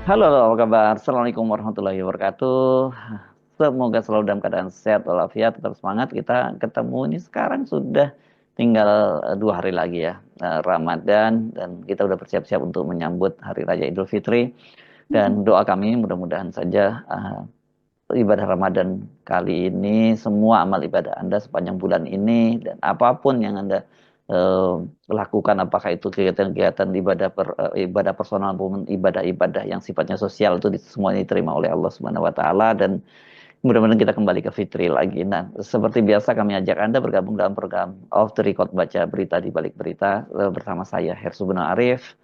Halo, apa kabar? Assalamualaikum warahmatullahi wabarakatuh. Semoga selalu dalam keadaan sehat walafiat, tetap semangat. Kita ketemu ini sekarang sudah tinggal 2 hari lagi ya, Ramadan, dan kita udah bersiap-siap untuk menyambut Hari Raya Idul Fitri. Dan doa kami mudah-mudahan saja ibadah Ramadan kali ini, semua amal ibadah Anda sepanjang bulan ini, dan apapun yang Anda eh, lakukan, apakah itu kegiatan-kegiatan ibadah personal maupun ibadah-ibadah yang sifatnya sosial, itu semuanya diterima oleh Allah Subhanahu wa taala, dan mudah-mudahan kita kembali ke fitri lagi. Nah, seperti biasa kami ajak Anda bergabung dalam program Off the Record, baca berita di balik berita, bersama saya Hersu Gunawan Arif.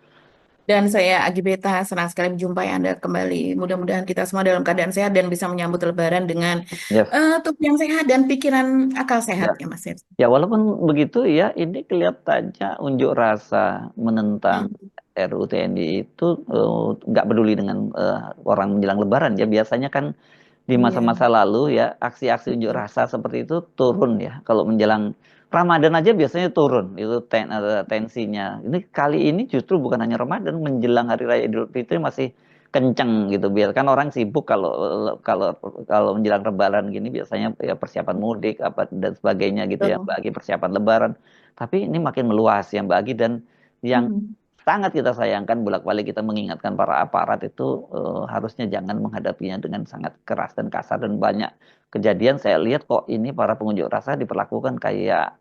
Dan saya Agi Beta, senang sekali menjumpai Anda kembali. Mudah-mudahan kita semua dalam keadaan sehat dan bisa menyambut Lebaran dengan Ya, tubuh yang sehat dan pikiran akal sehat ya. ya Mas Yus. Ya, walaupun begitu ya, ini kelihatannya unjuk rasa menentang Hmm. RUU TNI itu nggak peduli dengan orang menjelang Lebaran ya. Biasanya kan di Iya, masa-masa lalu ya, aksi-aksi unjuk betul. rasa seperti itu turun ya. Kalau menjelang Ramadan aja biasanya turun itu tensinya. Ini kali ini justru bukan hanya Ramadan, menjelang Hari Raya Idul Fitri masih kenceng gitu. Biarkan orang sibuk kalau kalau kalau menjelang Lebaran gini biasanya ya persiapan mudik apa dan sebagainya gitu ya, Betul. bagi persiapan Lebaran. Tapi ini makin meluas yang bagi, dan yang Hmm. sangat kita sayangkan, bolak-balik kita mengingatkan para aparat itu harusnya jangan menghadapinya dengan sangat keras dan kasar, dan banyak kejadian saya lihat kok ini para pengunjuk rasa diperlakukan kayak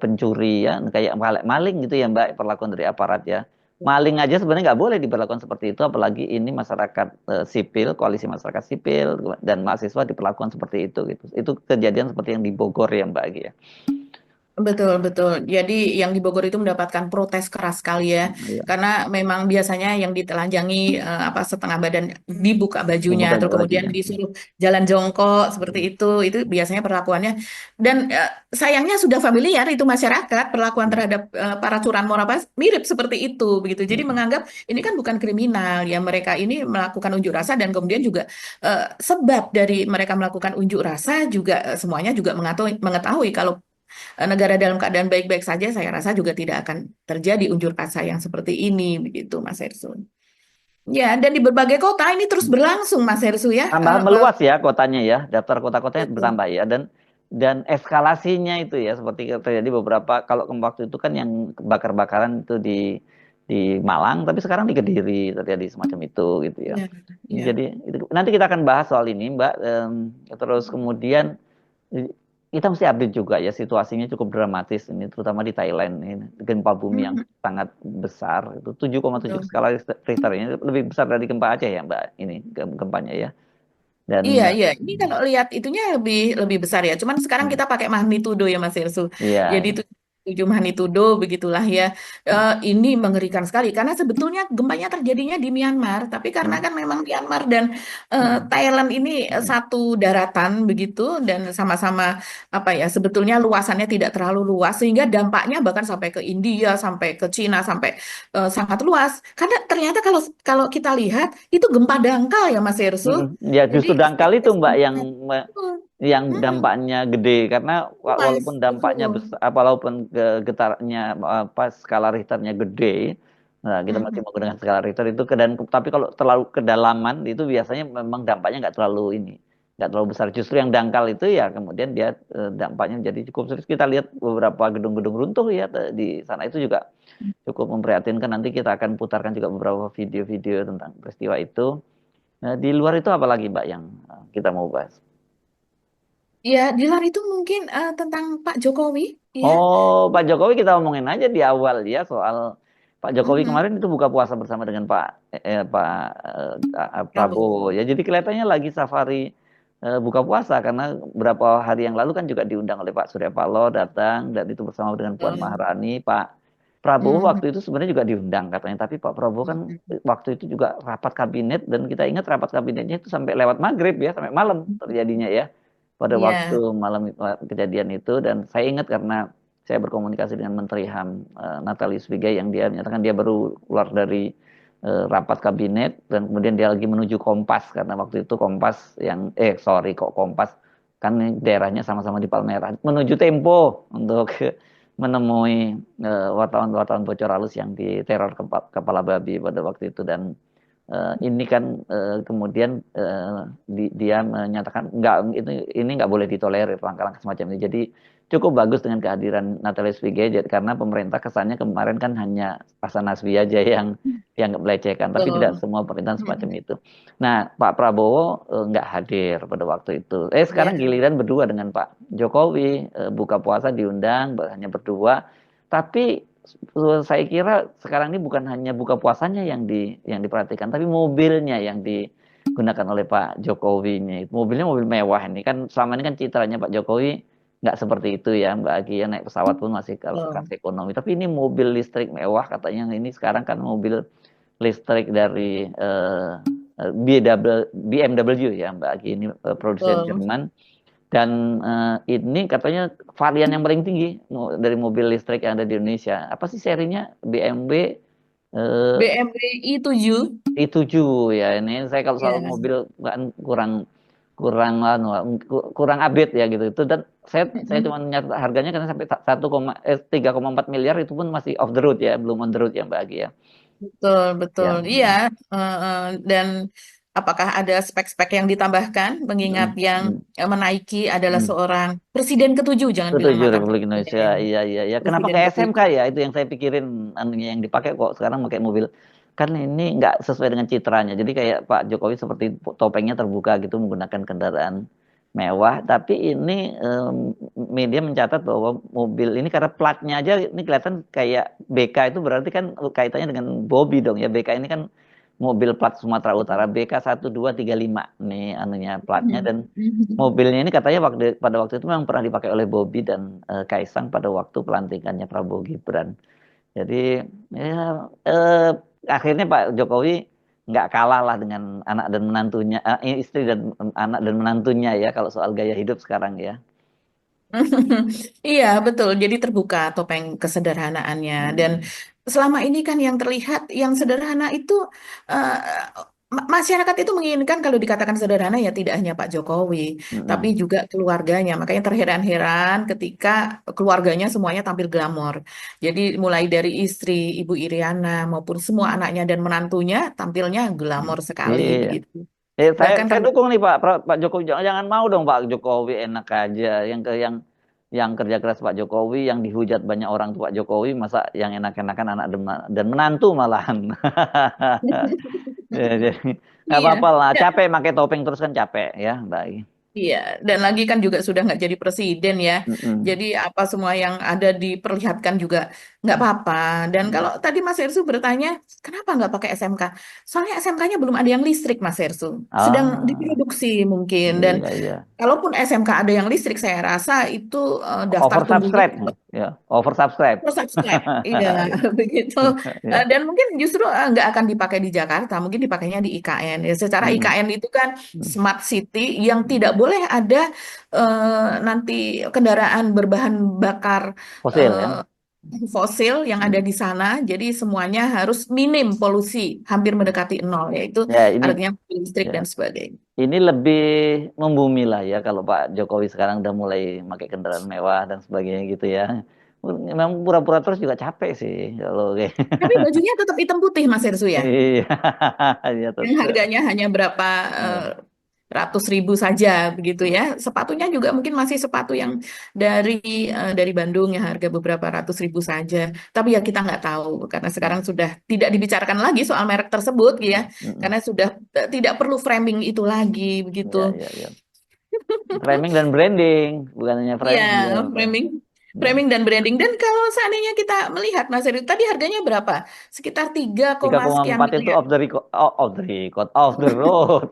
pencuri ya, kayak maling gitu ya Mbak, perlakuan dari aparat ya. Maling aja sebenarnya nggak boleh diperlakukan seperti itu, apalagi ini masyarakat sipil, koalisi masyarakat sipil dan mahasiswa diperlakukan seperti itu gitu. Itu kejadian seperti yang di Bogor ya Mbak Agi ya. Betul, betul. Jadi yang di Bogor itu mendapatkan protes keras sekali ya, Iya, karena memang biasanya yang ditelanjangi apa setengah badan dibuka bajunya, dibuka terus kemudian bajunya. disuruh jalan jongkok seperti itu biasanya perlakuannya. Dan sayangnya sudah familiar itu masyarakat perlakuan terhadap para curanmor apa mirip seperti itu begitu. Jadi menganggap ini kan bukan kriminal ya, mereka ini melakukan unjuk rasa dan kemudian juga sebab dari mereka melakukan unjuk rasa juga semuanya juga mengetahui kalau negara dalam keadaan baik-baik saja, saya rasa juga tidak akan terjadi unjuk rasa yang seperti ini, begitu, Mas Hersun. Ya, dan di berbagai kota ini terus berlangsung, Mas Hersu ya. Tambah meluas ya kotanya ya, daftar kota-kotanya Betul. bertambah ya, dan eskalasinya itu ya seperti terjadi beberapa, kalau waktu itu kan yang bakar-bakaran itu di Malang, tapi sekarang di Kediri terjadi semacam itu gitu ya. Ya, ya. Jadi nanti kita akan bahas soal ini Mbak. Terus kemudian kita mesti update juga ya, situasinya cukup dramatis ini, terutama di Thailand ini, gempa bumi yang Mhm, sangat besar, itu 7,7 betul. skala Richter, ini lebih besar dari gempa Aceh ya Mbak, ini gempanya ya. Dan Iya, iya. Ini kalau lihat itunya lebih lebih besar ya. Cuman sekarang hmm, kita pakai magnitudo ya, Mas Irsu. Jadi iya, itu 7 magnitudo begitulah ya. Ini mengerikan sekali karena sebetulnya gempanya terjadinya di Myanmar, tapi karena hmm, kan memang Myanmar dan hmm, Thailand ini hmm, satu daratan begitu dan sama-sama apa ya, sebetulnya luasannya tidak terlalu luas sehingga dampaknya bahkan sampai ke India, sampai ke Cina, sampai sangat luas. Karena ternyata kalau kalau kita lihat itu gempa dangkal ya, Mas Irsu. hmm. Ya Jadi justru dangkal itu Mbak yang seismik. yang Hmm, dampaknya gede, karena luas, walaupun dampaknya betul. besar, walaupun getarnya pas skala Richternya gede, nah kita masih Hmm, menggunakan skala Richter itu dan tapi kalau terlalu kedalaman itu biasanya memang dampaknya nggak terlalu ini, nggak terlalu besar. Justru yang dangkal itu ya kemudian dia dampaknya menjadi cukup serius. Kita lihat beberapa gedung-gedung runtuh ya di sana, itu juga cukup memprihatinkan. Nanti kita akan putarkan juga beberapa video-video tentang peristiwa itu. Nah, di luar itu apa lagi Mbak yang kita mau bahas? ya, di luar itu mungkin tentang Pak Jokowi, ya. Oh, Pak Jokowi kita omongin aja di awal ya, soal Pak Jokowi Mhm. kemarin itu buka puasa bersama dengan Pak Prabowo. Prabowo ya. Jadi kelihatannya lagi safari buka puasa, karena beberapa hari yang lalu kan juga diundang oleh Pak Surya Paloh datang, dan itu bersama dengan Puan Betul. Maharani. Pak Prabowo Mhm. waktu itu sebenarnya juga diundang katanya, tapi Pak Prabowo kan Mhm. waktu itu juga rapat kabinet, dan kita ingat rapat kabinetnya itu sampai lewat maghrib ya, sampai malam terjadinya ya, pada waktu Iya. malam kejadian itu. Dan saya ingat karena saya berkomunikasi dengan Menteri HAM Natalius Pigai, yang dia menyatakan dia baru keluar dari rapat kabinet, dan kemudian dia lagi menuju Kompas, karena waktu itu Kompas yang sorry kok Kompas, kan ini daerahnya sama-sama di Palmerah, menuju Tempo untuk menemui wartawan-wartawan bocor halus yang diteror kepala babi pada waktu itu. Dan Ini kan kemudian dia menyatakan nggak, ini nggak boleh ditolerir langkah-langkah semacam ini. Jadi cukup bagus dengan kehadiran Natalie Spigajet, karena pemerintah kesannya kemarin kan hanya Hasan Nasbi aja yang dianggap melecehkan, tapi tidak Betul. semua pemerintahan semacam Mm-mm. itu. Nah, Pak Prabowo nggak hadir pada waktu itu. Sekarang Ya. giliran berdua dengan Pak Jokowi, buka puasa diundang hanya berdua. Tapi saya kira sekarang ini bukan hanya buka puasanya yang diperhatikan, tapi mobilnya yang digunakan oleh Pak Jokowi ini. Mobilnya mobil mewah ini kan, selama ini kan citranya Pak Jokowi nggak seperti itu ya Mbak Agi, ya naik pesawat pun masih kelas Betul. ekonomi. Tapi ini mobil listrik mewah katanya, ini sekarang kan mobil listrik dari BMW ya Mbak Agi, ini produsen Betul. Jerman. Dan ini katanya varian yang paling tinggi dari mobil listrik yang ada di Indonesia. Apa sih serinya? BMW BMW i7. i7 ya. Ini saya kalau soal Ya. mobil kan kurang kurang anu, kurang update ya gitu. Itu, dan saya cuma Mm-mm. nyatat harganya karena sampai 3,4 miliar, itu pun masih off the road ya, belum on the road ya Mbak Agi ya. Betul, betul. Ya. Iya, dan apakah ada spek-spek yang ditambahkan, mengingat Mm, yang mm, menaiki adalah mm. seorang presiden ketujuh, jangan bilang Setuju, mantan Republik presiden Indonesia. ya, Iya, iya, iya. Kenapa presiden ke SMK ketujuh. ya? Itu yang saya pikirin, anunya yang dipakai kok sekarang pakai mobil. Kan ini nggak sesuai dengan citranya. Jadi kayak Pak Jokowi seperti topengnya terbuka gitu menggunakan kendaraan mewah. Tapi ini media mencatat bahwa mobil ini karena platnya aja ini kelihatan kayak BK, itu berarti kan kaitannya dengan Bobby dong ya. BK ini kan mobil plat Sumatera Utara, BK 1235 nih anunya platnya. Dan mobilnya ini katanya pada waktu itu memang pernah dipakai oleh Bobi dan Kaisang pada waktu pelantikannya Prabowo Gibran. Jadi ya, eh, akhirnya Pak Jokowi nggak kalah lah dengan anak dan menantunya, istri dan anak dan menantunya ya kalau soal gaya hidup sekarang ya. Iya, betul. Jadi terbuka topeng kesederhanaannya. Dan Mm, selama ini kan yang terlihat, yang sederhana itu, eh, masyarakat itu menginginkan kalau dikatakan sederhana ya tidak hanya Pak Jokowi, tapi mm, juga keluarganya. Makanya terheran-heran ketika keluarganya semuanya tampil glamor. Jadi mulai dari istri Ibu Iriana maupun semua anaknya dan menantunya tampilnya mm. glamor sekali Iya. begitu. Saya Bahkan saya kalau dukung nih Pak Jokowi, jangan mau dong Pak Jokowi, enak aja yang kerja keras Pak Jokowi, yang dihujat banyak orang tuh Pak Jokowi, masa yang enak-enakan anak dan menantu malahan. Ya, jadi nggak apa-apa iya. lah, capek pakai topeng terus kan capek ya Mbak. Iya, dan lagi kan juga sudah nggak jadi presiden ya. Mm-mm. Jadi apa semua yang ada diperlihatkan juga nggak apa-apa. Dan kalau tadi Mas Ersu bertanya, kenapa nggak pakai SMK? Soalnya SMK-nya belum ada yang listrik, Mas Ersu. Sedang Ah, diproduksi mungkin. Dan iya, iya. kalaupun SMK ada yang listrik, saya rasa itu daftar tunggunya Oversubscribe, ya, oversubscribe. subscribe, iya begitu. Ya. Dan mungkin justru nggak akan dipakai di Jakarta, mungkin dipakainya di IKN. Ya, secara Mm-mm. IKN itu kan smart city yang tidak boleh ada nanti kendaraan berbahan bakar Fosil eh, ya. fosil yang ada Mm. di sana. Jadi semuanya harus minim polusi, hampir mendekati nol, yaitu Ya, ini artinya listrik ya. dan sebagainya. Ini lebih membumi lah ya kalau Pak Jokowi sekarang udah mulai pakai kendaraan mewah dan sebagainya gitu ya. Memang pura-pura terus juga capek sih kalau kayak. Tapi bajunya tetap hitam putih, Mas Hersu ya. Iya. Ya Yang tetap. harganya hanya berapa Ya. ratus ribu saja begitu ya. Sepatunya juga mungkin masih sepatu yang dari dari Bandung yang harga beberapa ratus ribu saja. Tapi ya kita nggak tahu karena sekarang sudah tidak dibicarakan lagi soal merek tersebut ya, Mm-mm. karena sudah tidak perlu framing itu lagi begitu. Ya, ya, ya. Framing dan branding, bukan hanya Iya, framing juga. framing, Ya. framing dan branding. Dan kalau seandainya kita melihat Mas Heru, tadi harganya berapa? Sekitar 3, tiga koma sekian empat itu miliar. off the road.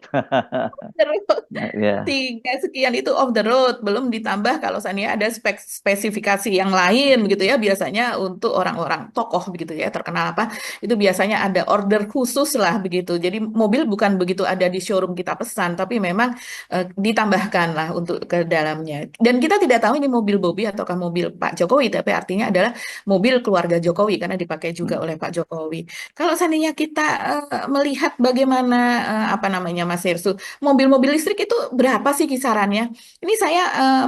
Terus Ya. 3 sekian itu off the road, belum ditambah kalau seandainya ada spesifikasi yang lain begitu ya, biasanya untuk orang-orang tokoh begitu ya, terkenal apa, itu biasanya ada order khusus lah begitu. Jadi mobil bukan begitu ada di showroom kita pesan, tapi memang ditambahkan lah untuk ke dalamnya. Dan kita tidak tahu ini mobil Bobi ataukah mobil Pak Jokowi, tapi artinya adalah mobil keluarga Jokowi karena dipakai juga oleh Pak Jokowi. Kalau seandainya kita melihat bagaimana apa namanya Mas Hersu, mobil-mobil listrik itu berapa sih kisarannya? Ini saya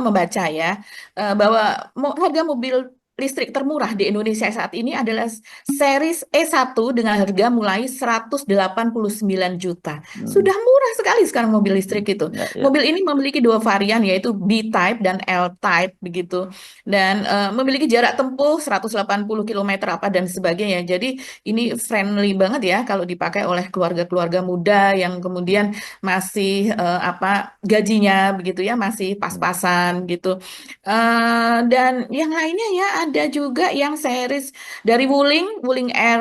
membaca ya, bahwa harga mobil listrik termurah di Indonesia saat ini adalah series E1 dengan harga mulai 189 juta. Hmm. Sudah murah sekali sekarang mobil listrik Hmm. itu. Ya, ya. Mobil ini memiliki dua varian yaitu B-Type dan L-Type begitu. Dan memiliki jarak tempuh 180 kilometer apa dan sebagainya. Jadi ini friendly banget ya kalau dipakai oleh keluarga-keluarga muda yang kemudian masih gajinya begitu ya masih Hmm. pas-pasan gitu. Dan yang lainnya ya ada juga yang series dari Wuling Air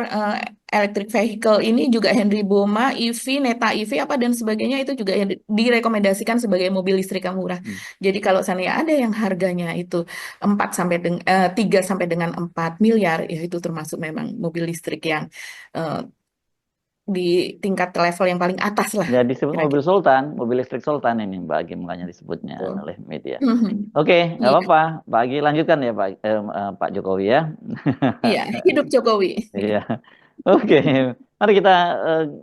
Electric Vehicle ini juga Henry Boma, EV, Neta EV apa dan sebagainya itu juga yang direkomendasikan sebagai mobil listrik yang murah. Hmm. Jadi kalau seandainya ada yang harganya itu 3 sampai dengan 4 miliar ya itu termasuk memang mobil listrik yang eh, di tingkat level yang paling atas lah Ya disebut mobil kira-kira. Sultan, mobil listrik Sultan ini Mbak Agi, makanya disebutnya Betul. oleh media. Mhm. Oke, nggak Iya, apa-apa. Pak Agi lanjutkan ya Pak Jokowi ya. iya, hidup Jokowi. Iya. Oke, mari kita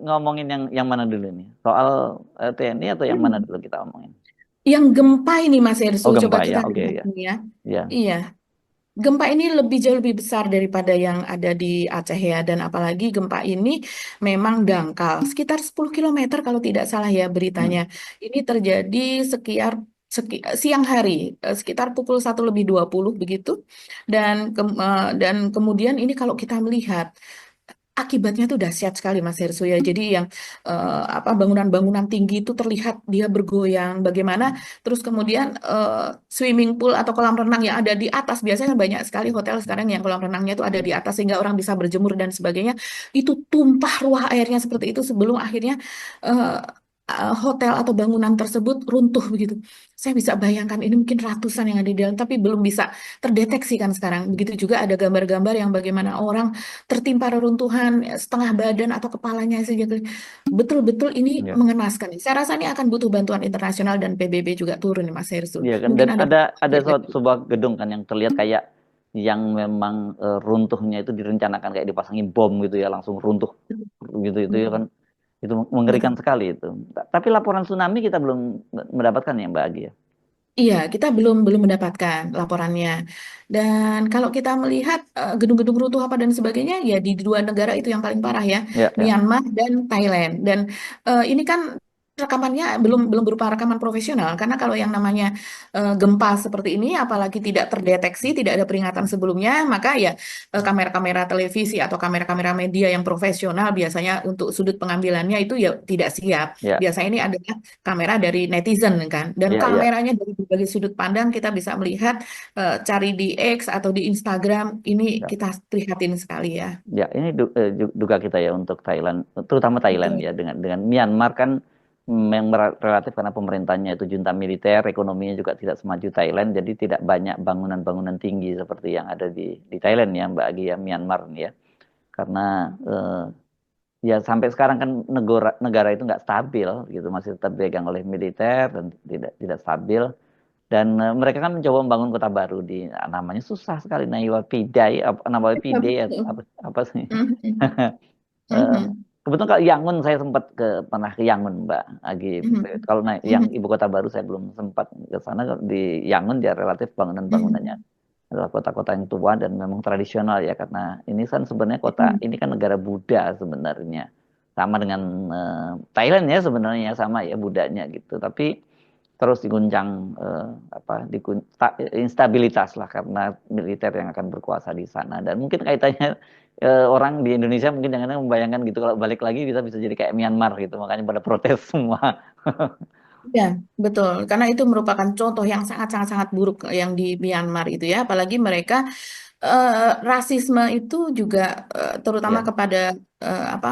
ngomongin yang mana dulu nih? Soal TNI atau yang mana dulu kita omongin? Yang gempa ini Mas Ersu, Oh coba gempa ya, kita oke lihat ya, ini ya. ya, Iya, gempa ini jauh lebih besar daripada yang ada di Aceh ya. Dan apalagi gempa ini memang dangkal, sekitar 10 kilometer kalau tidak salah ya beritanya. hmm, Ini terjadi siang hari, sekitar pukul 1:20 begitu. Dan kemudian ini kalau kita melihat akibatnya tuh dahsyat sekali Mas Herso ya. Jadi yang bangunan-bangunan tinggi itu terlihat dia bergoyang. Bagaimana terus kemudian swimming pool atau kolam renang yang ada di atas biasanya banyak sekali hotel sekarang yang kolam renangnya itu ada di atas sehingga orang bisa berjemur dan sebagainya. Itu tumpah ruah airnya seperti itu sebelum akhirnya eh, hotel atau bangunan tersebut runtuh begitu. Saya bisa bayangkan ini mungkin ratusan yang ada di dalam tapi belum bisa terdeteksi kan sekarang. Begitu juga ada gambar-gambar yang bagaimana orang tertimpa reruntuhan setengah badan atau kepalanya saja. Betul-betul ini ya. mengenaskan. Saya rasa ini akan butuh bantuan internasional dan PBB juga turun nih Mas Hersul. Iya kan, Mungkin dan ada ada sebuah gedung kan yang terlihat kayak yang memang runtuhnya itu direncanakan kayak dipasangin bom gitu ya, langsung runtuh gitu itu ya kan, itu mengerikan betul. sekali itu. Tapi laporan tsunami kita belum mendapatkan ya Mbak Agi ya. Iya, kita belum belum mendapatkan laporannya. Dan kalau kita melihat gedung-gedung runtuh apa dan sebagainya, ya di dua negara itu yang paling parah ya, Ya, ya. Myanmar dan Thailand. Dan ini kan rekamannya belum belum berupa rekaman profesional, karena kalau yang namanya gempa seperti ini, apalagi tidak terdeteksi, tidak ada peringatan sebelumnya, maka ya kamera-kamera televisi atau kamera-kamera media yang profesional biasanya untuk sudut pengambilannya itu ya tidak siap. Ya, Biasanya ini adalah kamera dari netizen kan dan ya, ya. kameranya dari berbagai sudut pandang kita bisa melihat cari di X atau di Instagram ini Ya. kita prihatin sekali ya. Ya, ini duka kita ya untuk Thailand, terutama Thailand Betul. ya, dengan Myanmar kan yang relatif karena pemerintahnya itu junta militer, ekonominya juga tidak semaju Thailand, jadi tidak banyak bangunan-bangunan tinggi seperti yang ada di Thailand ya, Mbak Agi ya, Myanmar nih ya. Karena ya sampai sekarang kan negara negara itu nggak stabil gitu, masih tetap dipegang oleh militer dan tidak stabil. Dan mereka kan mencoba membangun kota baru namanya susah sekali, Naiwa Pidai, apa namanya Ya, Pidai betul. apa sih? Mhm. Eh, Mhm. Kebetulan kalau Yangon saya sempat pernah ke Yangon Mbak Agi. Mhm. Kalau yang Mhm. ibu kota baru saya belum sempat ke sana. Di Yangon dia relatif bangunan-bangunannya Mhm. adalah kota-kota yang tua dan memang tradisional ya, karena ini kan sebenarnya kota Mhm. ini kan negara Buddha sebenarnya, sama dengan Thailand ya sebenarnya, sama ya Budanya gitu, tapi terus diguncang instabilitas lah karena militer yang akan berkuasa di sana. Dan mungkin kaitannya orang di Indonesia mungkin jangan membayangkan gitu kalau balik lagi bisa bisa jadi kayak Myanmar gitu, makanya pada protes semua. Ya, betul. Karena itu merupakan contoh yang sangat-sangat buruk yang di Myanmar itu ya. Apalagi mereka rasisme itu juga terutama Ya. kepada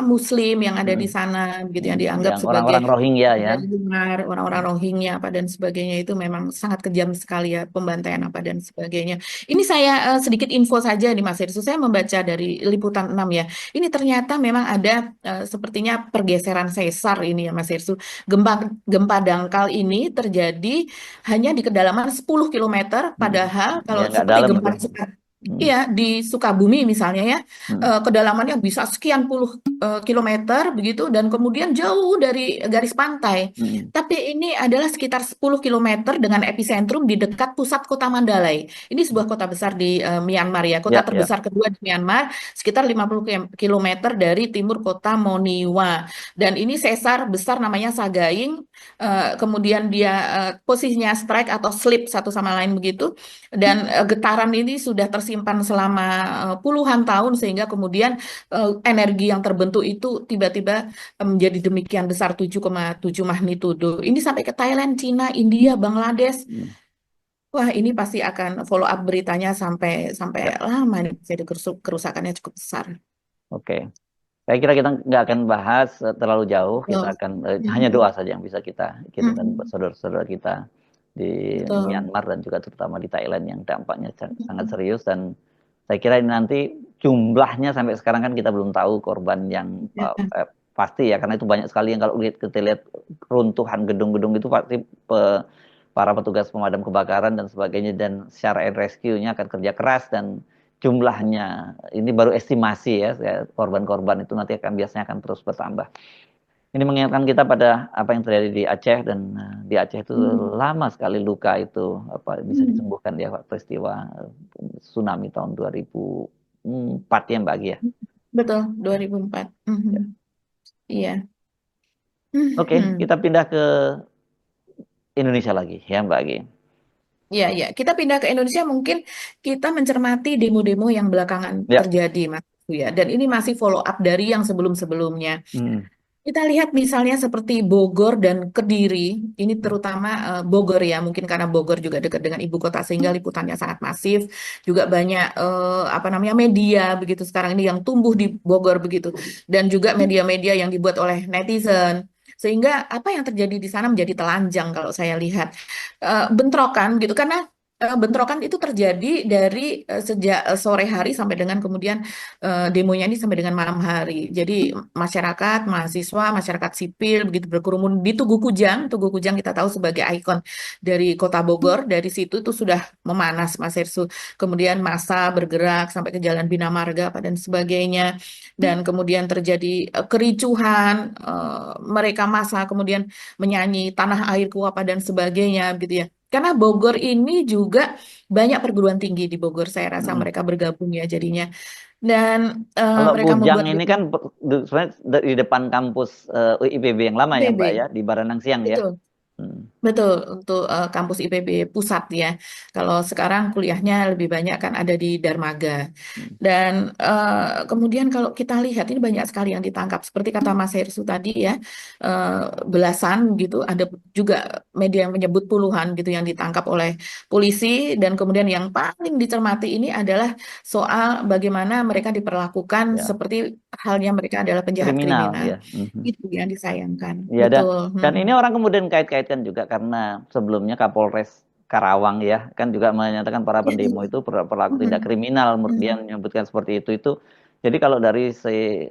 Muslim yang ada di Mm. sana, begitu yang Mm. dianggap Yang sebagai orang-orang Rohingya ya. dari luar, orang-orang Rohingya apa dan sebagainya itu memang sangat kejam sekali ya pembantaian apa dan sebagainya. Ini saya sedikit info saja nih Mas Irsu, saya membaca dari Liputan 6 ya. Ini ternyata memang ada sepertinya pergeseran sesar ini ya Mas Irsu. Gempa gempa dangkal ini terjadi hanya di kedalaman 10 kilometer, Mm. padahal kalau Ya nggak seperti dalam gempa itu. Hmm. Iya, di Sukabumi misalnya ya, Hmm. kedalamannya bisa sekian puluh kilometer begitu, dan kemudian jauh dari garis pantai. Hmm. Tapi ini adalah sekitar 10 kilometer dengan epicentrum di dekat pusat kota Mandalay. Ini sebuah kota besar di Myanmar ya, kota Ya, ya. terbesar kedua di Myanmar, sekitar 50 kilometer dari timur kota Moniwa. Dan ini sesar besar namanya Sagaing, kemudian dia posisinya strike atau slip satu sama lain begitu. Dan getaran ini sudah tersimpan selama puluhan tahun sehingga kemudian energi yang terbentuk itu tiba-tiba menjadi demikian besar 7,7 magnitudo. Ini sampai ke Thailand, Cina, India, Bangladesh. Hmm. Wah, ini pasti akan follow up beritanya sampai sampai Ya, lama nih. Jadi kerusakannya cukup besar. oke. Saya kira kita nggak akan bahas terlalu jauh. Kita Betul. akan hanya doa Mhm. saja yang bisa kita kirimkan buat Mhm. saudara-saudara kita di Betul. Myanmar dan juga terutama di Thailand yang dampaknya sangat serius. Dan saya kira ini nanti jumlahnya sampai sekarang kan kita belum tahu korban yang Ya. pasti ya, karena itu banyak sekali yang kalau kita lihat runtuhan gedung-gedung itu pasti para petugas pemadam kebakaran dan sebagainya dan secara air rescue-nya akan kerja keras, dan jumlahnya ini baru estimasi ya, korban-korban itu nanti biasanya akan terus bertambah. Ini mengingatkan kita pada apa yang terjadi di Aceh, dan di Aceh itu Mhm. lama sekali luka itu apa bisa Mhm. disembuhkan ya peristiwa tsunami tahun 2004 ya Mbak Gia. Betul, 2004. Mhm. Iya. Oke, Mhm. kita pindah ke Indonesia lagi ya Mbak Gia. Ya, ya. Kita pindah ke Indonesia, mungkin kita mencermati demo-demo yang belakangan Ya. terjadi, Mas. Ya, dan ini masih follow up dari yang sebelum-sebelumnya. Hmm. Kita lihat misalnya seperti Bogor dan Kediri, ini terutama Bogor ya, mungkin karena Bogor juga dekat dengan ibu kota sehingga liputannya sangat masif. Juga banyak apa namanya media begitu sekarang ini yang tumbuh di Bogor begitu, dan juga media-media yang dibuat oleh netizen. Sehingga apa yang terjadi di sana menjadi telanjang kalau saya lihat. Bentrokan gitu karena bentrokan itu terjadi dari sejak sore hari sampai dengan kemudian demonya ini sampai dengan malam hari. Jadi masyarakat, mahasiswa, masyarakat sipil begitu berkerumun di Tugu Kujang. Tugu Kujang kita tahu sebagai ikon dari Kota Bogor. Dari situ itu sudah memanas, Mas Hersu. Kemudian massa bergerak sampai ke Jalan Bina Marga dan sebagainya. Dan kemudian terjadi kericuhan, mereka massa kemudian menyanyi Tanah Airku apa dan sebagainya gitu ya. Karena Bogor ini juga banyak perguruan tinggi di Bogor, saya rasa Hmm. mereka bergabung ya jadinya. Dan Kalau mereka Bujang membuat ini kan sebenarnya di depan kampus IPB yang lama ya Mbak ya, PB. di Baranang Siang ya. Betul. Hmm. Betul, untuk kampus IPB pusat ya. Kalau sekarang kuliahnya lebih banyak kan ada di Darmaga. Hmm. Dan kemudian kalau kita lihat ini banyak sekali yang ditangkap. Seperti kata Mas Hersu tadi ya, eh, belasan gitu. Ada juga media yang menyebut puluhan gitu yang ditangkap oleh polisi. Dan kemudian yang paling dicermati ini adalah soal bagaimana mereka diperlakukan Ya, seperti halnya mereka adalah penjahat kriminal kriminal. ya. Mhm. Itu yang disayangkan. Ya, Betul. dan ini orang kemudian kait-kaitkan juga karena sebelumnya Kapolres Karawang ya kan juga menyatakan para Iya, pendemo iya. itu berlaku Mhm. tindak kriminal, menurut dia Mhm. menyebutkan seperti itu. Jadi kalau dari si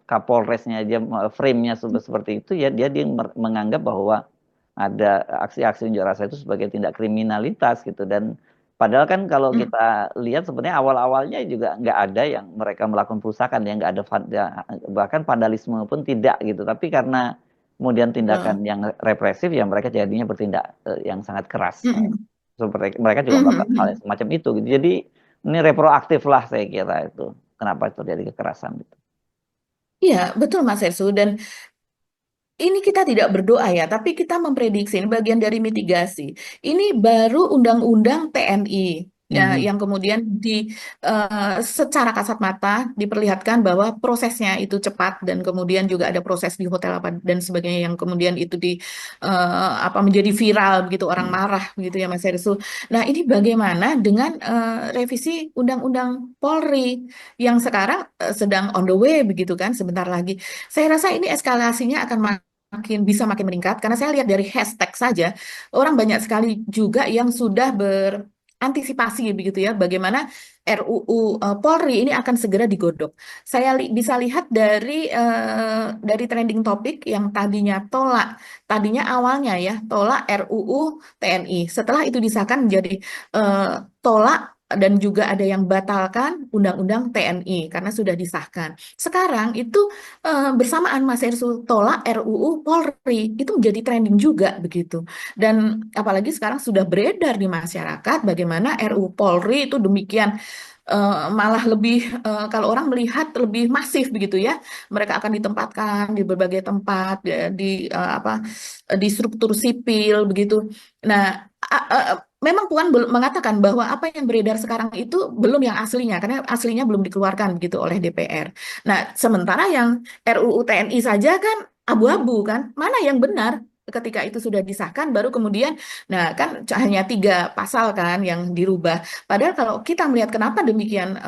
Kapolresnya aja frame-nya seperti itu ya, dia menganggap bahwa ada aksi-aksi unjuk rasa itu sebagai tindak kriminalitas gitu. Dan padahal kan kalau Mhm. kita lihat sebenarnya awal-awalnya juga nggak ada yang mereka melakukan perusakan, ya nggak ada bahkan vandalisme pun tidak gitu, tapi karena kemudian tindakan Betul. yang represif ya mereka jadinya bertindak yang sangat keras. Mhm. Seperti mereka juga Mhm. melakukan hal yang Mhm. semacam itu gitu. Jadi ini reproaktif lah saya kira itu kenapa terjadi kekerasan gitu. Iya, betul Mas Ersu. Dan ini kita tidak berdoa ya, tapi kita memprediksi ini bagian dari mitigasi. Ini baru undang-undang TNI ya, Mhm. yang kemudian secara kasat mata diperlihatkan bahwa prosesnya itu cepat dan kemudian juga ada proses di hotel apa dan sebagainya yang kemudian itu apa menjadi viral begitu orang Mhm. marah gitu ya Mas Hersu. Nah, ini bagaimana dengan revisi Undang-Undang Polri yang sekarang sedang on the way begitu kan sebentar lagi. Saya rasa ini eskalasinya akan bisa makin meningkat karena saya lihat dari hashtag saja orang banyak sekali juga yang sudah berantisipasi begitu ya bagaimana RUU Polri ini akan segera digodok. Saya bisa lihat dari trending topik yang tadinya awalnya ya tolak RUU TNI. Setelah itu disahkan menjadi eh, tolak dan juga ada yang batalkan undang-undang TNI karena sudah disahkan. Sekarang itu bersamaan Mas Ersu tolak RUU Polri itu menjadi trending juga begitu. Dan apalagi sekarang sudah beredar di masyarakat bagaimana RUU Polri itu demikian malah lebih kalau orang melihat lebih masif begitu ya. Mereka akan ditempatkan di berbagai tempat di struktur sipil begitu. Nah, memang Puan mengatakan bahwa apa yang beredar sekarang itu belum yang aslinya karena aslinya belum dikeluarkan begitu oleh DPR. Nah, sementara yang RUU TNI saja kan abu-abu kan. Mana yang benar? Ketika itu sudah disahkan, baru kemudian, nah kan hanya 3 pasal kan yang dirubah. Padahal kalau kita melihat kenapa demikian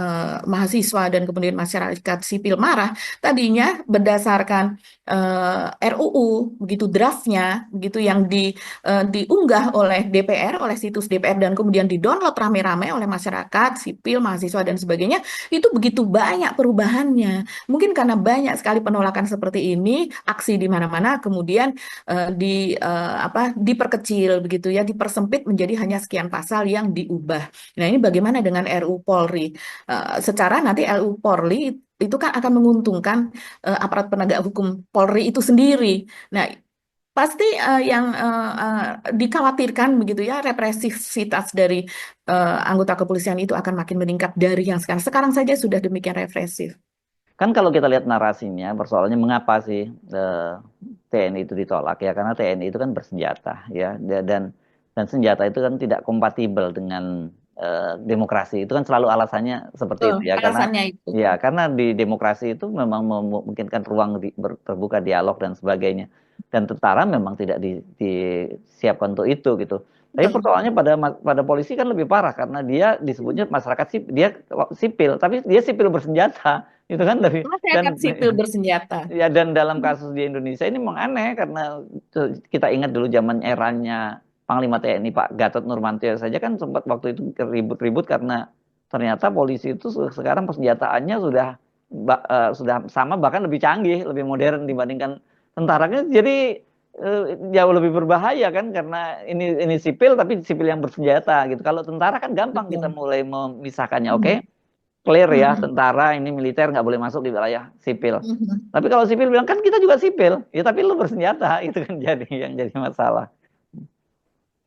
mahasiswa dan kemudian masyarakat sipil marah, tadinya berdasarkan RUU begitu draftnya, begitu yang diunggah oleh DPR, oleh situs DPR dan kemudian didownload rame-rame oleh masyarakat sipil, mahasiswa dan sebagainya, itu begitu banyak perubahannya. Mungkin karena banyak sekali penolakan seperti ini, aksi di mana-mana, kemudian diperkecil begitu ya, dipersempit menjadi hanya sekian pasal yang diubah. Nah, ini bagaimana dengan RUU Polri? Secara nanti RUU Polri itu kan akan menguntungkan aparat penegak hukum Polri itu sendiri. Nah, pasti yang dikhawatirkan begitu ya, represivitas dari anggota kepolisian itu akan makin meningkat dari yang sekarang. Sekarang saja sudah demikian represif. Kan kalau kita lihat narasinya, persoalannya mengapa sih TNI itu ditolak ya? Karena TNI itu kan bersenjata ya, dan senjata itu kan tidak kompatibel dengan demokrasi. Itu kan selalu alasannya seperti Betul, itu ya, alasannya itu. karena di demokrasi itu memang memungkinkan ruang terbuka dialog dan sebagainya. Dan tentara memang tidak disiapkan untuk itu gitu. Tapi Betul. persoalannya pada polisi kan lebih parah karena dia disebutnya masyarakat sipil, dia sipil, tapi dia sipil bersenjata. Itu kan lebih Masyarakat dan sipil bersenjata. ya, dan dalam kasus di Indonesia ini memang aneh karena kita ingat dulu zaman eranya Panglima TNI Pak Gatot Nurmantio saja kan sempat waktu itu ribut-ribut karena ternyata polisi itu sekarang persenjataannya sudah sama, bahkan lebih canggih, lebih modern dibandingkan tentara kan. Jadi jauh lebih berbahaya kan karena ini sipil tapi sipil yang bersenjata gitu. Kalau tentara kan gampang kita Betul. mulai memisahkannya. Oke, Mhm. clear ya, Mhm. tentara ini militer nggak boleh masuk di wilayah sipil. Mhm. Tapi kalau sipil bilang kan kita juga sipil, ya tapi lu bersenjata, itu kan yang jadi masalah.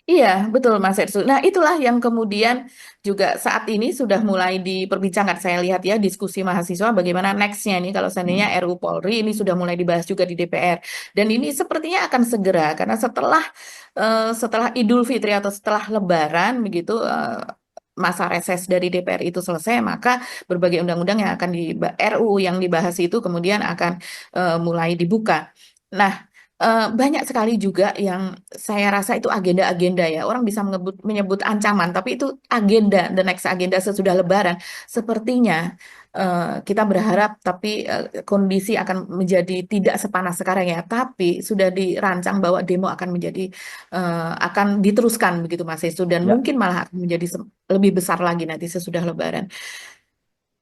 Iya, betul Mas Ersu. Nah, itulah yang kemudian juga saat ini sudah mulai diperbincangkan. Saya lihat ya diskusi mahasiswa bagaimana nextnya ini kalau seandainya Hmm. RUU Polri ini sudah mulai dibahas juga di DPR. Dan ini sepertinya akan segera karena setelah Idul Fitri atau setelah Lebaran begitu masa reses dari DPR itu selesai, maka berbagai undang-undang yang akan RUU yang dibahas itu kemudian akan mulai dibuka. Nah, banyak sekali juga yang saya rasa itu agenda-agenda ya. Orang bisa menyebut ancaman, tapi itu agenda, the next agenda sesudah Lebaran. Sepertinya kita berharap, tapi kondisi akan menjadi tidak sepanas sekarang ya. Tapi sudah dirancang bahwa demo akan akan diteruskan begitu Mas Yesu, dan Ya, mungkin malah akan menjadi lebih besar lagi nanti sesudah Lebaran.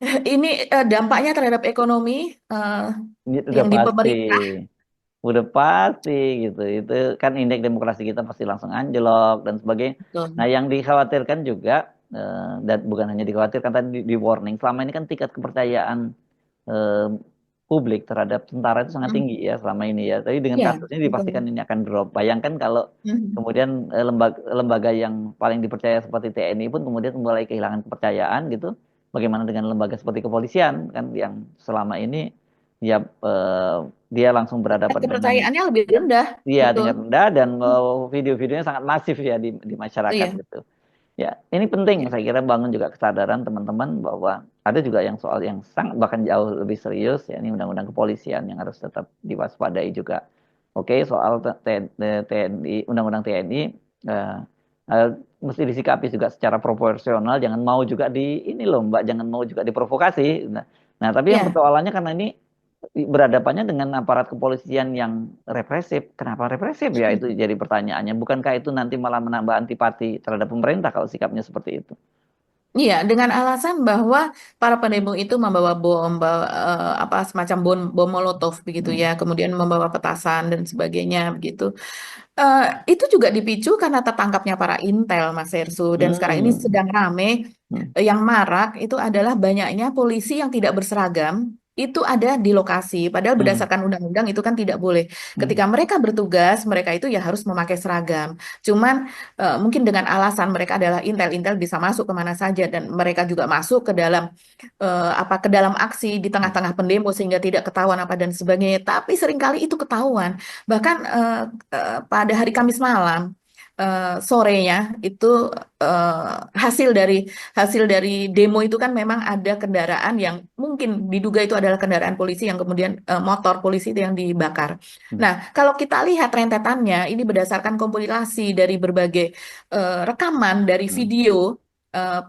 Ini dampaknya terhadap ekonomi eh, udah yang di pasti, pemerintah. udah pasti gitu. Itu kan indeks demokrasi kita pasti langsung anjlok dan sebagainya. Nah, Betul. yang dikhawatirkan juga dan bukan hanya dikhawatirkan, tadi di warning. Selama ini kan tingkat kepercayaan eh, publik terhadap tentara itu sangat Hmm. tinggi ya selama ini ya. Tapi dengan Ya, kasus ini dipastikan betul. ini akan drop. Bayangkan kalau Hmm. kemudian lembaga, lembaga yang paling dipercaya seperti TNI pun kemudian mulai kehilangan kepercayaan gitu. Bagaimana dengan lembaga seperti kepolisian kan yang selama ini dia dia langsung berhadapan dengan Kepercayaannya lebih rendah, dia betul. tingkat rendah dan video-videonya sangat masif ya di masyarakat Iya. gitu. Ya, ini penting Iya. saya kira bangun juga kesadaran teman-teman bahwa ada juga yang soal yang sangat bahkan jauh lebih serius ya, ini undang-undang kepolisian yang harus tetap diwaspadai juga. Oke, soal TNI, undang-undang TNI eh, eh, mesti disikapi juga secara proporsional, jangan mau juga ini loh Mbak, jangan mau juga diprovokasi. Nah, tapi yang Iya. persoalannya karena ini berhadapannya dengan aparat kepolisian yang represif. Kenapa represif ya? Itu Hmm. jadi pertanyaannya. Bukankah itu nanti malah menambah antipati terhadap pemerintah kalau sikapnya seperti itu? Iya, dengan alasan bahwa para pendemo itu membawa bom, apa semacam bom bom Molotov begitu Hmm. ya, kemudian membawa petasan dan sebagainya begitu. Eh, itu juga dipicu karena tertangkapnya para intel, Mas Hersu. Dan sekarang ini Hmm. sedang rame, Hmm. yang marak itu adalah banyaknya polisi yang tidak berseragam. Itu ada di lokasi, padahal Hmm. berdasarkan undang-undang itu kan tidak boleh. Hmm. Ketika mereka bertugas, mereka itu ya harus memakai seragam. Cuman mungkin dengan alasan mereka adalah intel-intel bisa masuk kemana saja dan mereka juga masuk ke dalam ke dalam aksi di tengah-tengah pendemo sehingga tidak ketahuan apa dan sebagainya. Tapi seringkali itu ketahuan. Bahkan pada hari Kamis malam sorenya itu hasil dari demo itu kan memang ada kendaraan yang mungkin diduga itu adalah kendaraan polisi yang kemudian motor polisi itu yang dibakar. Hmm. Nah, kalau kita lihat rentetannya ini berdasarkan kompilasi dari berbagai rekaman dari Hmm. video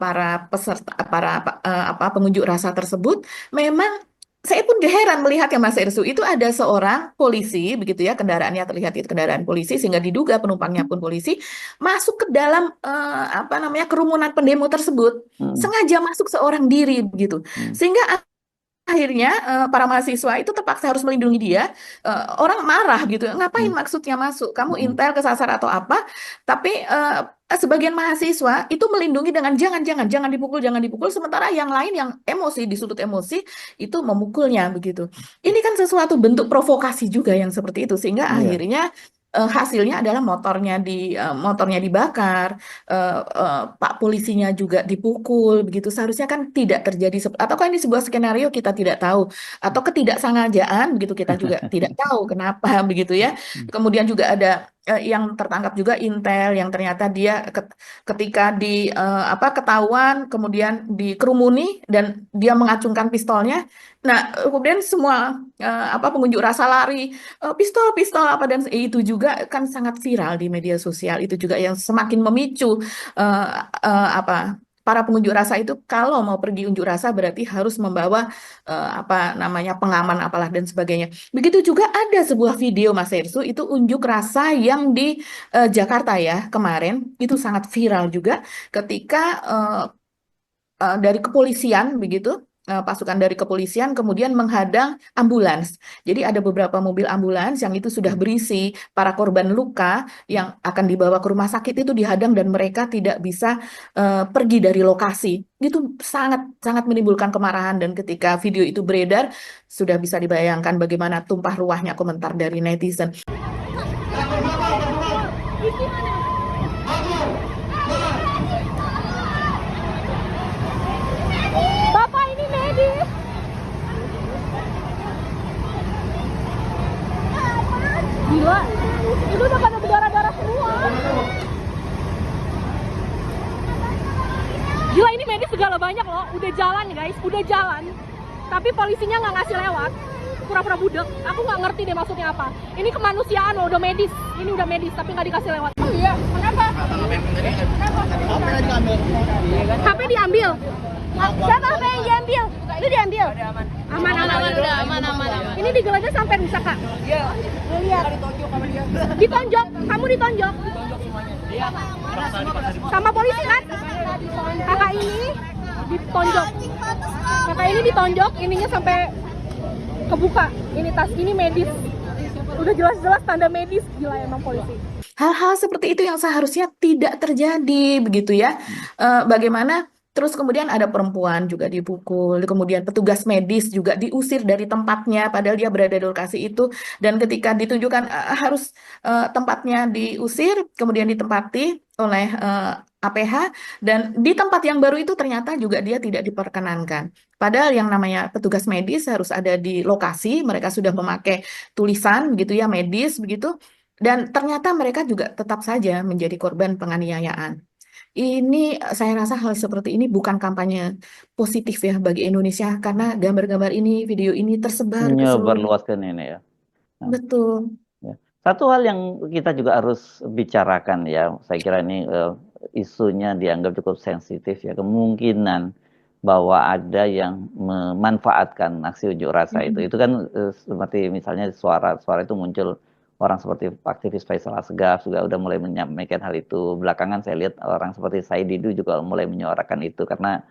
para peserta apa pengunjuk rasa tersebut memang saya pun heran melihat ya Mas Ersu, itu ada seorang polisi, begitu ya, kendaraannya terlihat itu kendaraan polisi, sehingga diduga penumpangnya pun polisi, masuk ke dalam kerumunan pendemo tersebut, Hmm. sengaja masuk seorang diri begitu, Hmm. sehingga akhirnya para mahasiswa itu terpaksa harus melindungi dia. Orang marah gitu, ngapain Hmm. maksudnya masuk? Kamu Hmm. intel kesasar atau apa? Tapi sebagian mahasiswa itu melindungi dengan jangan-jangan, jangan dipukul, jangan dipukul. Sementara yang lain yang emosi, disudut emosi itu memukulnya begitu. Ini kan sesuatu bentuk provokasi juga yang seperti itu, sehingga Iya. akhirnya hasilnya adalah motornya dibakar, Pak polisinya juga dipukul begitu. Seharusnya kan tidak terjadi ataukah ini sebuah skenario kita tidak tahu atau ketidaksengajaan begitu kita juga tidak tahu kenapa begitu ya. Hmm. Kemudian juga ada yang tertangkap juga intel yang ternyata dia ketika ketahuan kemudian dikerumuni dan dia mengacungkan pistolnya. Nah, kemudian semua pengunjuk rasa lari pistol pistol apa dan itu juga kan sangat viral di media sosial, itu juga yang semakin memicu eh, apa para pengunjuk rasa itu kalau mau pergi unjuk rasa berarti harus membawa pengaman apalah dan sebagainya. Begitu juga ada sebuah video Mas Ersu itu unjuk rasa yang di Jakarta ya kemarin itu sangat viral juga ketika dari kepolisian begitu, pasukan dari kepolisian kemudian menghadang ambulans. Jadi ada beberapa mobil ambulans yang itu sudah Hmm. berisi para korban luka yang akan dibawa ke rumah sakit itu dihadang dan mereka tidak bisa pergi dari lokasi. Itu sangat sangat menimbulkan kemarahan dan ketika video itu beredar sudah bisa dibayangkan bagaimana tumpah ruahnya komentar dari netizen. Bapak ini medis. Gila, itu udah pada berdarah-darah semua. Gila, ini medis segala banyak loh. Udah jalan guys, udah jalan. Tapi polisinya nggak ngasih lewat. Pura-pura budek. Aku nggak ngerti deh maksudnya apa. Ini kemanusiaan loh, udah medis. Ini udah medis, tapi nggak dikasih lewat. Oh iya, kenapa? HP diambil. Siapa HP yang diambil? Itu diambil. Aman, udah aman. Ini digeledah sampai rusak kak. Iya. Lihat. Ditonjok, kamu ditonjok. Sama polisi kan? Kakak ini ditonjok. Kakak ini ditonjok, ininya sampai kebuka. Ini tas ini medis. Udah jelas-jelas tanda medis. Gila emang polisi. Hal-hal seperti itu yang seharusnya tidak terjadi begitu ya. Bagaimana terus kemudian ada perempuan juga dipukul, kemudian petugas medis juga diusir dari tempatnya padahal dia berada di lokasi itu dan ketika ditunjukkan harus tempatnya diusir, kemudian ditempati oleh APH dan di tempat yang baru itu ternyata juga dia tidak diperkenankan. Padahal yang namanya petugas medis harus ada di lokasi, mereka sudah memakai tulisan begitu ya medis begitu. Dan ternyata mereka juga tetap saja menjadi korban penganiayaan. Ini saya rasa hal seperti ini bukan kampanye positif ya bagi Indonesia karena gambar-gambar ini, video ini tersebar ke Nyebar seluruh. luaskan ini ya. Nah, Betul. ya. Satu hal yang kita juga harus bicarakan ya, saya kira ini isunya dianggap cukup sensitif ya, kemungkinan bahwa ada yang memanfaatkan aksi unjuk rasa itu. Mm-mm. Itu kan seperti misalnya suara-suara itu muncul orang seperti aktivis Faisal Asgaf juga udah mulai menyampaikan hal itu. Belakangan saya lihat orang seperti Said Didu juga mulai menyuarakan itu karena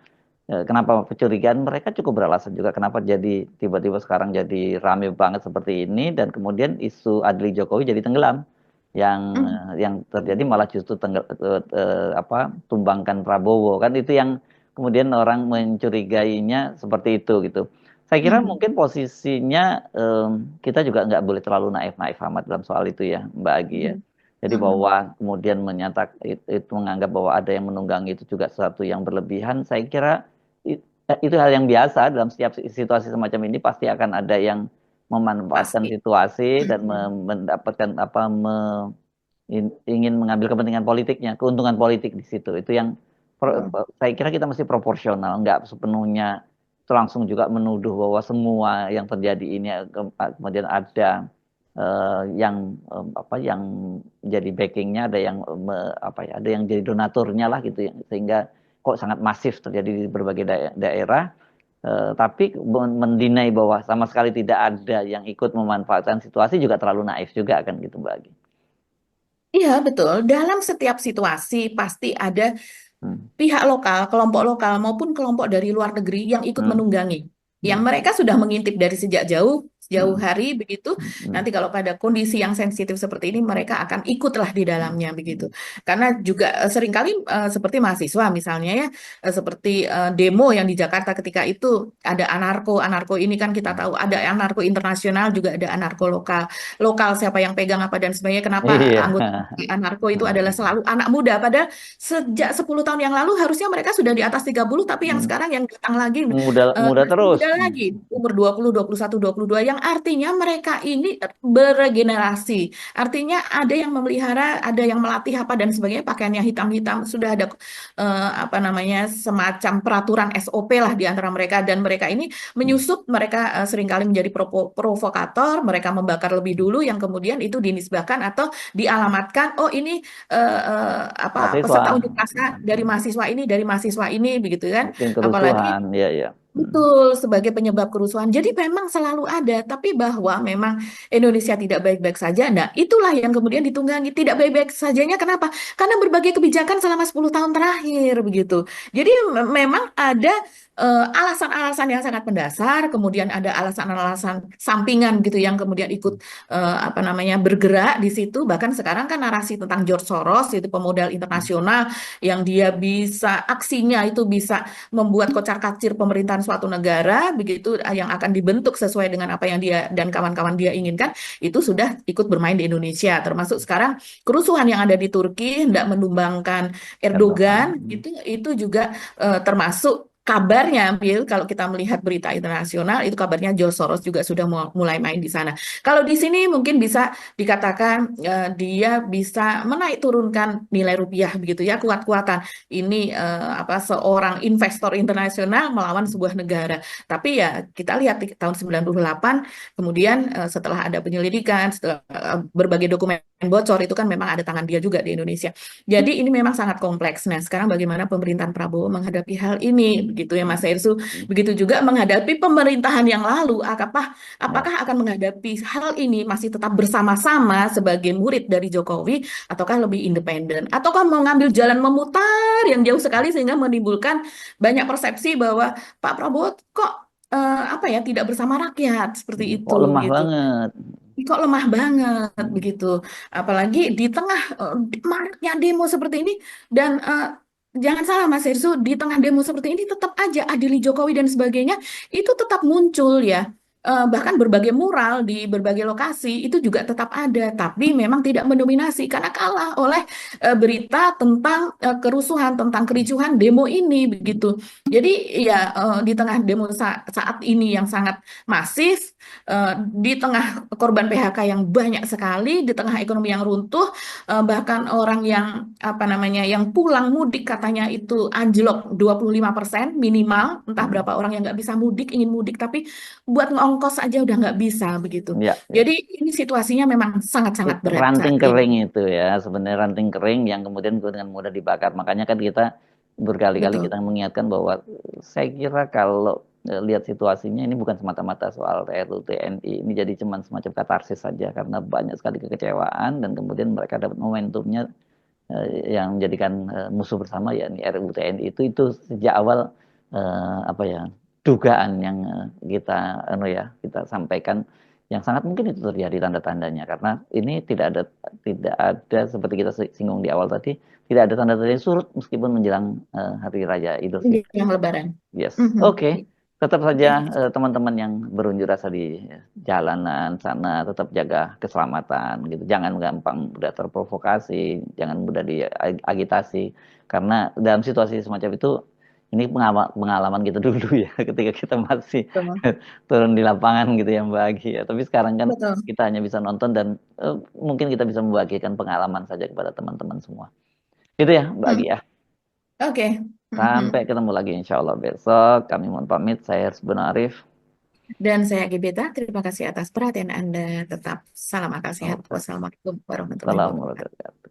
kenapa kecurigaan mereka cukup beralasan juga kenapa jadi tiba-tiba sekarang jadi rame banget seperti ini dan kemudian isu Adli Jokowi jadi tenggelam yang yang terjadi malah justru tumbangkan Prabowo kan itu yang kemudian orang mencurigainya seperti itu gitu. Saya kira mungkin posisinya kita juga nggak boleh terlalu naif-naif amat dalam soal itu ya Mbak Agi ya. Jadi bahwa kemudian menyatakan itu menganggap bahwa ada yang menunggangi itu juga sesuatu yang berlebihan. Saya kira itu hal yang biasa dalam setiap situasi semacam ini pasti akan ada yang memanfaatkan Pasti. situasi dan mendapatkan ingin mengambil kepentingan politiknya, keuntungan politik di situ. Itu yang saya kira kita mesti proporsional, nggak sepenuhnya langsung juga menuduh bahwa semua yang terjadi ini kemudian ada yang jadi backingnya, ada yang ada yang jadi donaturnya lah gitu, sehingga kok sangat masif terjadi di berbagai daerah. Tapi mendinai bahwa sama sekali tidak ada yang ikut memanfaatkan situasi juga terlalu naif juga kan gitu Mbak Agi. Iya, betul. Dalam setiap situasi pasti ada pihak lokal, kelompok lokal maupun kelompok dari luar negeri yang ikut menunggangi. Yang mereka sudah mengintip dari sejak jauh hari begitu. Nanti kalau pada kondisi yang sensitif seperti ini mereka akan ikutlah di dalamnya begitu. Karena juga seringkali seperti mahasiswa misalnya ya, seperti demo yang di Jakarta ketika itu ada anarko ini kan kita tahu ada anarko internasional juga ada anarko lokal. Lokal siapa yang pegang apa dan sebagainya. Kenapa Iya. anggota anarko itu adalah selalu anak muda padahal sejak 10 tahun yang lalu harusnya mereka sudah di atas 30 tapi yang sekarang yang datang lagi Muda terus. muda lagi umur 20, 21, 22 yang artinya mereka ini beregenerasi. Artinya ada yang memelihara, ada yang melatih apa dan sebagainya pakaiannya hitam-hitam sudah ada semacam peraturan SOP lah di antara mereka dan mereka ini menyusup mereka seringkali menjadi provokator, mereka membakar lebih dulu yang kemudian itu dinisbahkan atau dialamatkan oh ini peserta unjuk rasa dari mahasiswa ini begitu kan. Mungkin Apalagi kerusuhan, ya. betul sebagai penyebab kerusuhan. Jadi memang selalu ada, tapi bahwa memang Indonesia tidak baik-baik saja. Nah, itulah yang kemudian ditunggangi. Tidak baik-baik sajanya kenapa? Karena berbagai kebijakan selama 10 tahun terakhir begitu. Jadi memang ada alasan-alasan yang sangat mendasar, kemudian ada alasan-alasan sampingan gitu yang kemudian ikut bergerak di situ. Bahkan sekarang kan narasi tentang George Soros itu pemodal internasional yang dia bisa aksinya itu bisa membuat kocar-kacir pemerintahan suatu negara begitu yang akan dibentuk sesuai dengan apa yang dia dan kawan-kawan dia inginkan itu sudah ikut bermain di Indonesia. Termasuk sekarang kerusuhan yang ada di Turki hendak menumbangkan Erdogan itu juga termasuk kabarnya, Bill, kalau kita melihat berita internasional, itu kabarnya George Soros juga sudah mulai main di sana. Kalau di sini mungkin bisa dikatakan dia bisa menaik turunkan nilai rupiah begitu ya, kuat-kuatan. Ini seorang investor internasional melawan sebuah negara. Tapi ya kita lihat di tahun 98, kemudian setelah ada penyelidikan, setelah berbagai dokumen bocor, itu kan memang ada tangan dia juga di Indonesia. Jadi ini memang sangat kompleks. Nah, sekarang bagaimana pemerintahan Prabowo menghadapi hal ini? Begitu ya Mas Ersu. Begitu juga menghadapi pemerintahan yang lalu, apakah akan menghadapi hal ini masih tetap bersama-sama sebagai murid dari Jokowi ataukah lebih independen ataukah mengambil jalan memutar yang jauh sekali sehingga menimbulkan banyak persepsi bahwa Pak Prabowo kok tidak bersama rakyat seperti itu Kok lemah gitu. banget. Kok lemah banget begitu. Apalagi di tengah maraknya demo seperti ini dan jangan salah Mas Hersu, di tengah demo seperti ini tetap aja adili Jokowi dan sebagainya itu tetap muncul ya. Bahkan berbagai mural di berbagai lokasi itu juga tetap ada, tapi memang tidak mendominasi karena kalah oleh berita tentang kerusuhan, tentang kericuhan demo ini begitu. Jadi ya di tengah demo saat ini yang sangat masif, di tengah korban PHK yang banyak sekali, di tengah ekonomi yang runtuh, bahkan orang yang yang pulang mudik katanya itu anjlok 25% minimal, entah berapa orang yang nggak bisa mudik, ingin mudik tapi buat ngongkos aja udah nggak bisa begitu. Ya. Jadi ini situasinya memang sangat-sangat berat Ranting saat ini. kering itu ya, sebenarnya ranting kering yang kemudian dengan mudah dibakar. Makanya kan kita berkali-kali Betul. kita mengingatkan bahwa saya kira kalau lihat situasinya ini bukan semata-mata soal RUU TNI, ini jadi cuman semacam katarsis saja karena banyak sekali kekecewaan dan kemudian mereka dapat momentumnya yang menjadikan musuh bersama yakni RUU TNI itu sejak awal apa ya dugaan yang kita sampaikan yang sangat mungkin itu terjadi tanda-tandanya karena ini tidak ada seperti kita singgung di awal tadi tidak ada tanda-tanda surut meskipun menjelang hari raya Idul Fitri. Yang Lebaran. Yes, Mhm. oke. Tetap saja Oke. teman-teman yang berunjuk rasa di jalanan sana tetap jaga keselamatan gitu. Jangan gampang mudah terprovokasi, jangan mudah diagitasi karena dalam situasi semacam itu ini pengalaman kita dulu ya ketika kita masih Betul. turun di lapangan gitu ya Mbak Agi ya. Tapi sekarang kan Betul. kita hanya bisa nonton dan mungkin kita bisa membagikan pengalaman saja kepada teman-teman semua. Itu ya Mbak Agi ya. Oke. Sampai ketemu lagi insya Allah besok. Kami mohon pamit. Saya Hersbun Arif. Dan saya Gebeta, terima kasih atas perhatian Anda. Tetap salam akal sehat. Assalamualaikum Wassalamualaikum warahmatullahi warahmatullahi wabarakatuh. wabarakatuh.